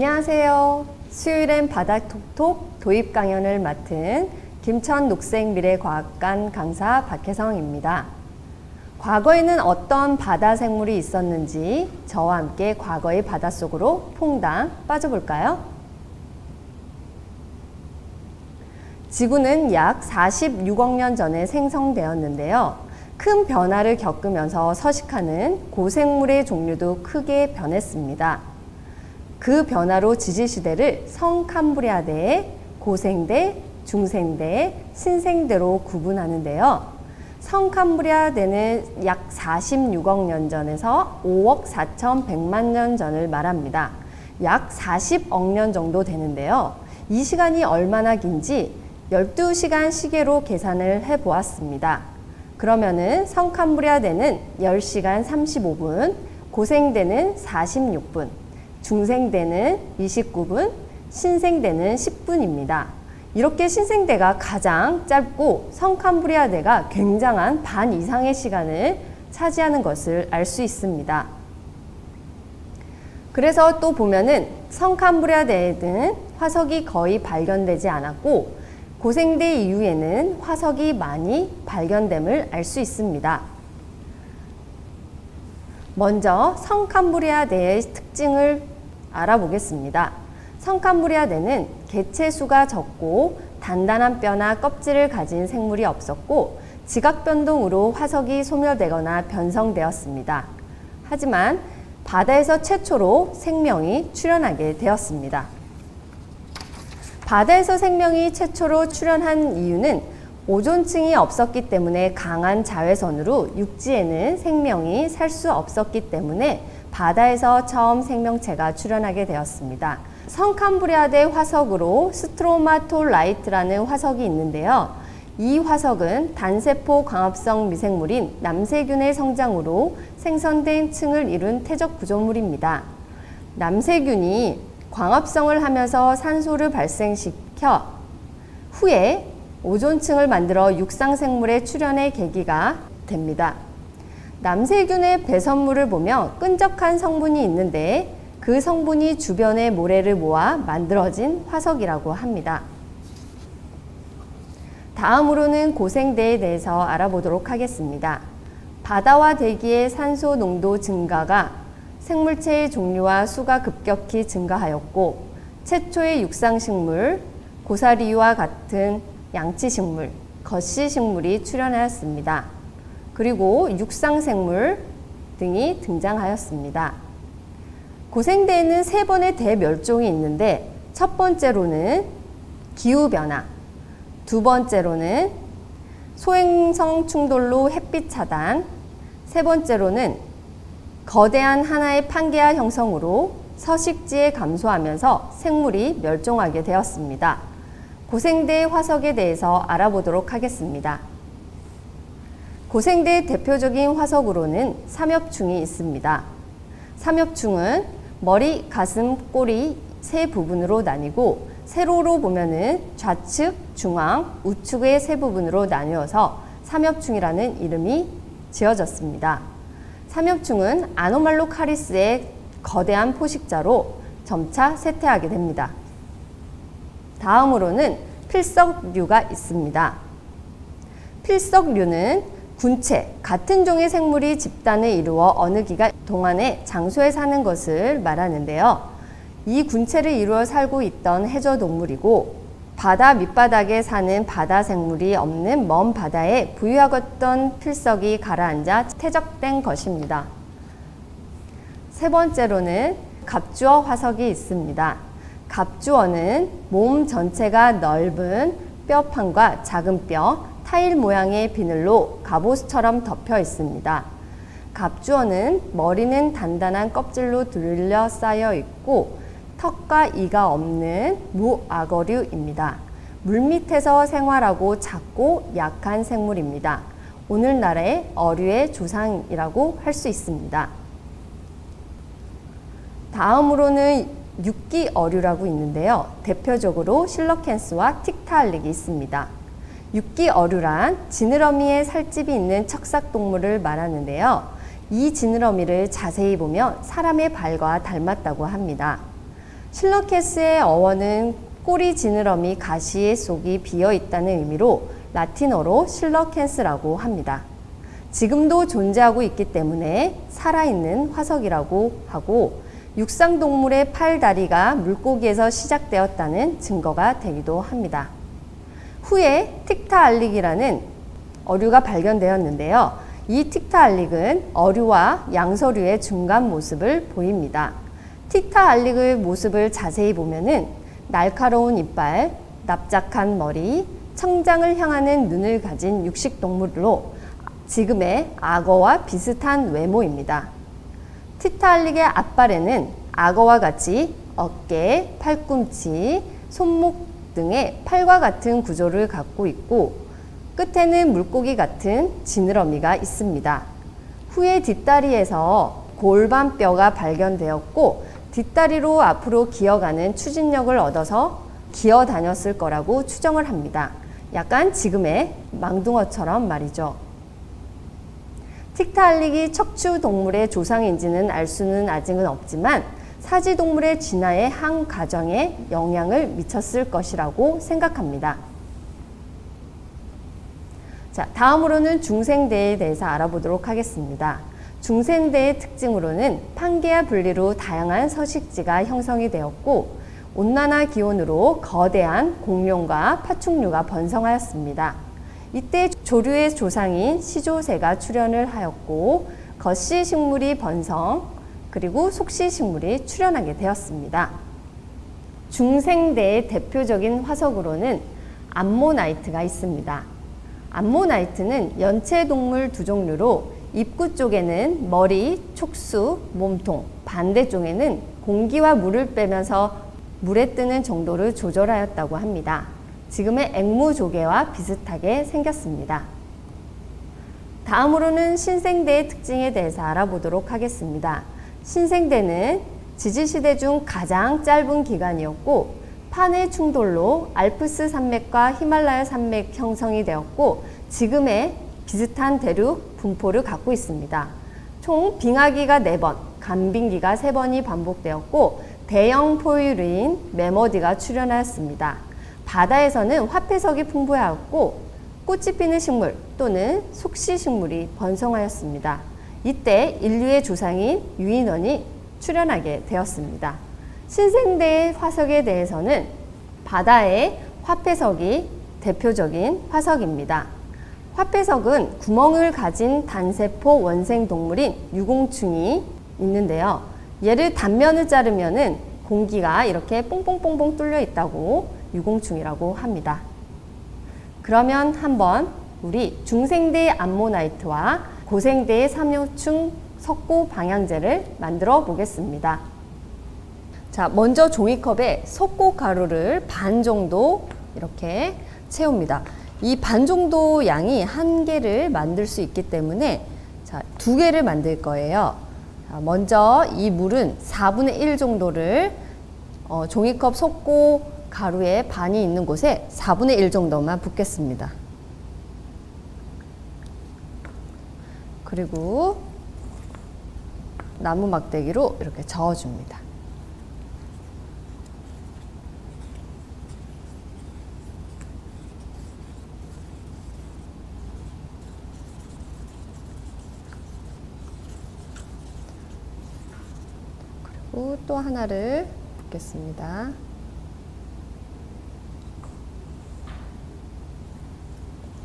안녕하세요. 수요일엔 바다톡톡 도입 강연을 맡은 김천 녹색미래과학관 강사 박혜성입니다. 과거에는 어떤 바다 생물이 있었는지 저와 함께 과거의 바닷속으로 퐁당 빠져볼까요? 지구는 약 46억 년 전에 생성되었는데요. 큰 변화를 겪으면서 서식하는 고생물의 종류도 크게 변했습니다. 그 변화로 지질시대를 성캄브리아대, 고생대, 중생대, 신생대로 구분하는데요. 성캄브리아대는 약 46억 년 전에서 5억 4,100만 년 전을 말합니다. 약 40억 년 정도 되는데요. 이 시간이 얼마나 긴지 12시간 시계로 계산을 해보았습니다. 그러면은 성캄브리아대는 10시간 35분, 고생대는 46분, 중생대는 29분, 신생대는 10분입니다. 이렇게 신생대가 가장 짧고 성캄브리아대가 굉장한 반 이상의 시간을 차지하는 것을 알 수 있습니다. 그래서 또 보면은 성캄브리아대에는 화석이 거의 발견되지 않았고 고생대 이후에는 화석이 많이 발견됨을 알 수 있습니다. 먼저 성캄브리아대의 특징을 알아보겠습니다. 성캄브리아대는 개체수가 적고 단단한 뼈나 껍질을 가진 생물이 없었고 지각변동으로 화석이 소멸되거나 변성되었습니다. 하지만 바다에서 최초로 생명이 출현하게 되었습니다. 바다에서 생명이 최초로 출현한 이유는 오존층이 없었기 때문에 강한 자외선으로 육지에는 생명이 살 수 없었기 때문에 바다에서 처음 생명체가 출현하게 되었습니다. 성캄브리아대 화석으로 스트로마톨라이트라는 화석이 있는데요. 이 화석은 단세포 광합성 미생물인 남세균의 성장으로 생성된 층을 이룬 퇴적 구조물입니다. 남세균이 광합성을 하면서 산소를 발생시켜 후에 오존층을 만들어 육상생물의 출현의 계기가 됩니다. 남세균의 배선물을 보면 끈적한 성분이 있는데 그 성분이 주변의 모래를 모아 만들어진 화석이라고 합니다. 다음으로는 고생대에 대해서 알아보도록 하겠습니다. 바다와 대기의 산소 농도 증가가 생물체의 종류와 수가 급격히 증가하였고 최초의 육상식물, 고사리와 같은 양치식물, 거시식물이 출현하였습니다. 그리고 육상생물 등이 등장하였습니다. 고생대에는 3번의 대멸종이 있는데 첫 번째로는 기후변화, 두 번째로는 소행성 충돌로 햇빛 차단, 세 번째로는 거대한 하나의 판게아 형성으로 서식지에 감소하면서 생물이 멸종하게 되었습니다. 고생대의 화석에 대해서 알아보도록 하겠습니다. 고생대의 대표적인 화석으로는 삼엽충이 있습니다. 삼엽충은 머리, 가슴, 꼬리 세 부분으로 나뉘고 세로로 보면은 좌측, 중앙, 우측의 세 부분으로 나뉘어서 삼엽충이라는 이름이 지어졌습니다. 삼엽충은 아노말로카리스의 거대한 포식자로 점차 쇠퇴하게 됩니다. 다음으로는 필석류가 있습니다. 필석류는 군체, 같은 종의 생물이 집단을 이루어 어느 기간 동안의 장소에 사는 것을 말하는데요. 이 군체를 이루어 살고 있던 해저동물이고 바다 밑바닥에 사는 바다 생물이 없는 먼 바다에 부유하던 필석이 가라앉아 퇴적된 것입니다. 세 번째로는 갑주어 화석이 있습니다. 갑주어는 몸 전체가 넓은 뼈판과 작은 뼈, 타일 모양의 비늘로 갑옷처럼 덮여 있습니다. 갑주어는 머리는 단단한 껍질로 둘러싸여 있고 턱과 이가 없는 무악어류입니다. 물밑에서 생활하고 작고 약한 생물입니다. 오늘날의 어류의 조상이라고 할 수 있습니다. 다음으로는 육기 어류라고 있는데요. 대표적으로 실러캔스와 틱타알릭이 있습니다. 육기 어류란 지느러미에 살집이 있는 척삭동물을 말하는데요. 이 지느러미를 자세히 보면 사람의 발과 닮았다고 합니다. 실러캐스의 어원은 꼬리 지느러미 가시의 속이 비어 있다는 의미로 라틴어로 실러캔스라고 합니다. 지금도 존재하고 있기 때문에 살아있는 화석이라고 하고 육상동물의 팔다리가 물고기에서 시작되었다는 증거가 되기도 합니다. 후에 틱타알릭이라는 어류가 발견되었는데요. 이 틱타알릭은 어류와 양서류의 중간 모습을 보입니다. 틱타알릭의 모습을 자세히 보면은 날카로운 이빨, 납작한 머리, 청장을 향하는 눈을 가진 육식동물로 지금의 악어와 비슷한 외모입니다. 틱타알릭의 앞발에는 악어와 같이 어깨, 팔꿈치, 손목 등의 팔과 같은 구조를 갖고 있고 끝에는 물고기 같은 지느러미가 있습니다. 후에 뒷다리에서 골반뼈가 발견되었고 뒷다리로 앞으로 기어가는 추진력을 얻어서 기어 다녔을 거라고 추정을 합니다. 약간 지금의 망둥어처럼 말이죠. 틱타알릭이 척추 동물의 조상인지는 알 수는 아직은 없지만 사지동물의 진화의 한 과정에 영향을 미쳤을 것이라고 생각합니다. 자, 다음으로는 중생대에 대해서 알아보도록 하겠습니다. 중생대의 특징으로는 판게아 분리로 다양한 서식지가 형성이 되었고 온난화 기온으로 거대한 공룡과 파충류가 번성하였습니다. 이때 조류의 조상인 시조새가 출현을 하였고 겉시 식물이 번성, 그리고 속시 식물이 출현하게 되었습니다. 중생대의 대표적인 화석으로는 암모나이트가 있습니다. 암모나이트는 연체동물 두 종류로 입구 쪽에는 머리, 촉수, 몸통, 반대쪽에는 공기와 물을 빼면서 물에 뜨는 정도를 조절하였다고 합니다. 지금의 앵무조개와 비슷하게 생겼습니다. 다음으로는 신생대의 특징에 대해서 알아보도록 하겠습니다. 신생대는 지질시대 중 가장 짧은 기간이었고 판의 충돌로 알프스 산맥과 히말라야 산맥 형성이 되었고 지금의 비슷한 대륙 분포를 갖고 있습니다. 총 빙하기가 4번, 간빙기가 3번이 반복되었고 대형 포유류인 메머디가 출현하였습니다. 바다에서는 화폐석이 풍부하였고 꽃이 피는 식물 또는 속시 식물이 번성하였습니다. 이때 인류의 조상인 유인원이 출현하게 되었습니다. 신생대의 화석에 대해서는 바다의 화폐석이 대표적인 화석입니다. 화폐석은 구멍을 가진 단세포 원생동물인 유공충이 있는데요. 얘를 단면을 자르면은 공기가 이렇게 뽕뽕뽕뽕 뚫려 있다고 유공충이라고 합니다. 그러면 한번 우리 중생대의 암모나이트와 고생대의 삼요충 석고 방향제를 만들어 보겠습니다. 자, 먼저 종이컵에 석고 가루를 반 정도 이렇게 채웁니다. 이 반 정도 양이 한 개를 만들 수 있기 때문에 자, 2개를 만들 거예요. 자, 먼저 이 물은 4분의 1 정도를 종이컵 석고 가루의 반이 있는 곳에 4분의 1 정도만 붓겠습니다. 그리고 나무 막대기로 이렇게 저어줍니다. 그리고 또 하나를 붓겠습니다.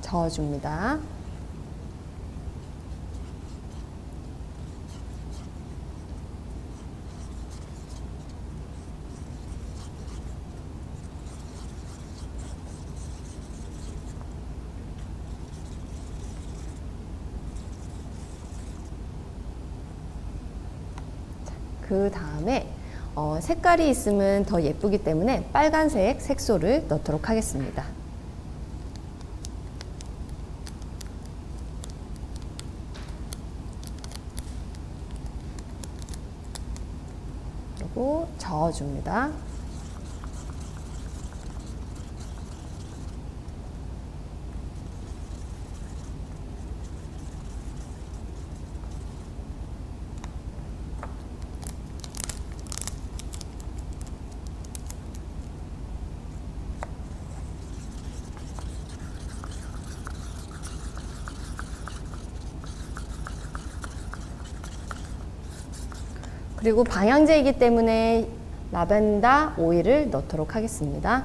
저어줍니다. 그 다음에 색깔이 있으면 더 예쁘기 때문에 빨간색 색소를 넣도록 하겠습니다. 그리고 저어줍니다. 그리고 방향제이기 때문에 라벤더 오일을 넣도록 하겠습니다.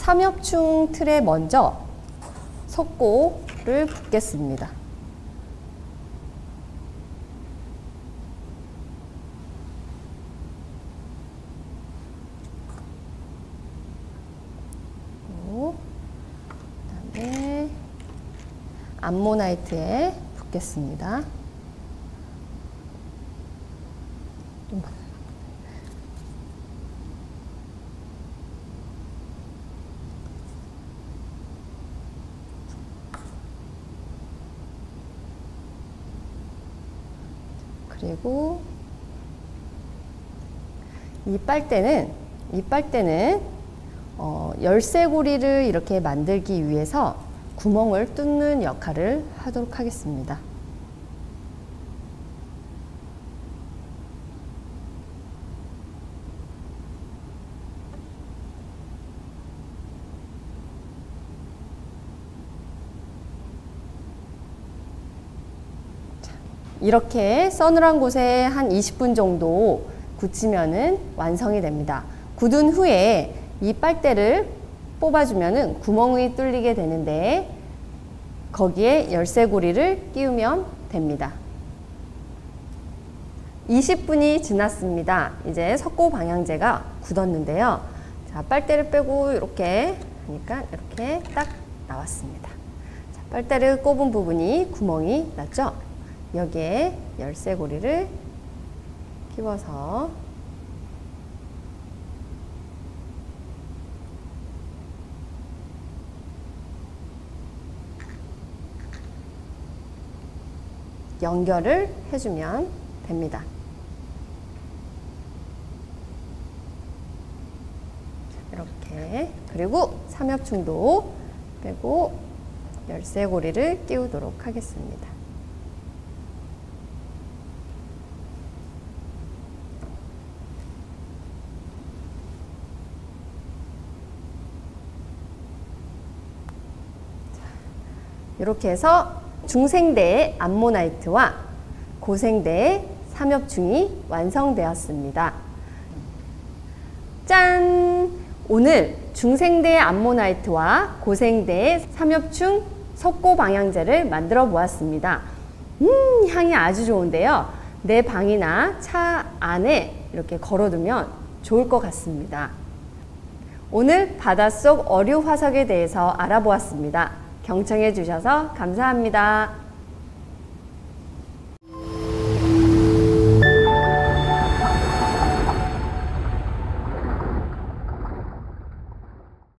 삼엽충 틀에 먼저 석고를 붓겠습니다. 그다음에 암모나이트에 붓겠습니다. 그리고 이 빨대는 열쇠고리를 이렇게 만들기 위해서 구멍을 뚫는 역할을 하도록 하겠습니다. 이렇게 서늘한 곳에 한 20분 정도 굳히면은 완성이 됩니다. 굳은 후에 이 빨대를 뽑아주면은 구멍이 뚫리게 되는데 거기에 열쇠고리를 끼우면 됩니다. 20분이 지났습니다. 이제 석고 방향제가 굳었는데요. 자, 빨대를 빼고 이렇게 하니까 이렇게 딱 나왔습니다. 자, 빨대를 꼽은 부분이 구멍이 났죠? 여기에 열쇠고리를 끼워서 연결을 해주면 됩니다. 이렇게, 그리고 삼엽충도 빼고 열쇠고리를 끼우도록 하겠습니다. 이렇게 해서 중생대의 암모나이트와 고생대의 삼엽충이 완성되었습니다. 짠! 오늘 중생대의 암모나이트와 고생대의 삼엽충 석고 방향제를 만들어 보았습니다. 향이 아주 좋은데요. 내 방이나 차 안에 이렇게 걸어두면 좋을 것 같습니다. 오늘 바닷속 어류 화석에 대해서 알아보았습니다. 경청해 주셔서 감사합니다.